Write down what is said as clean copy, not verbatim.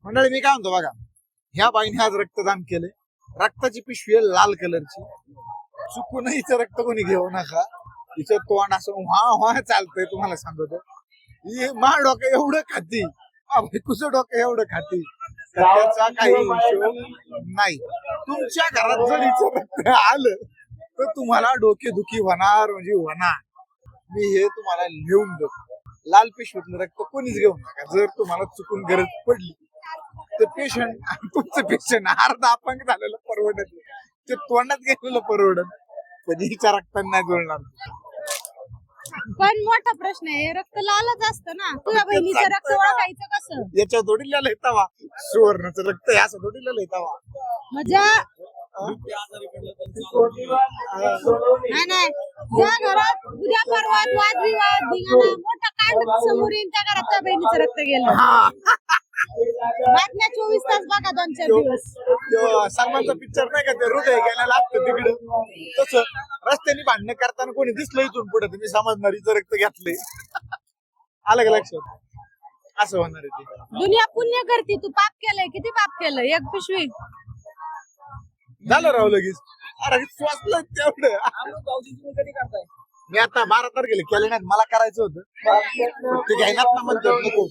मंडळी मी काय म्हणतो बघा, ह्या बाईने आज रक्तदान केले. रक्ताची पिशवी आहे लाल कलरची. चुकून हिचं रक्त कोणी घेऊ नका. हिचं तोंड असं व्हा चालतंय तुम्हाला सांगतो. ही मा डोकं एवढं खाती, तुझं डोकं एवढं खाती, त्याचा काही हिशोब नाही. तुमच्या घरात जर हिचं रक्त आलं तर तुम्हाला डोकेदुखी होणार म्हणजे होणार. मी हे तुम्हाला लिहून देतो. लाल पिशवीतलं रक्त कोणीच घेऊ नका. जर तुम्हाला चुकून गरज पडली तर तुमचं पेशंट अर्धा अपंग झालेलं परवडत, ते तोंडात गेलेलं परवडत, पण हिच्या रक्ताने नाही जुळणार. पण मोठा प्रश्न आहे, रक्त लालच असतं ना. तुझ्या बहिणीचं रक्त ओळखायचं कसं? याच्या थोडी लिहिलंय तवा सुवर्णाचं रक्त आहे असं थोडी लिहिलंय तवा. म्हणजे नाही, ज्या घरात उद्या परवा वादविवाद धिंगाणा मोठा कांड समोर येईल त्या घरात त्या बहिणीचं रक्त गेलं. बातम्या 24 तास बघा 2-4 दिवस. सलमानचा पिक्चर नाही का, ते हृदय गेला लागतं तिकडे, तसं रस्त्याने भांडणं करताना कोणी दिसलं इथून पुढे तुम्ही समजणार हिचं रक्त घेतलंय. आलं का लक्षात? असं होणार आहे ते. दुनिया पुण्य करते. तू पाप केलंय, किती पाप केलंय? एक पिशवी झालं राव लगेच. अरे वाचलं तेवढं. मी आता 12 तारखेला केलं नाही, मला करायचं होतं. ते घ्यायनात ना म्हणतात नको.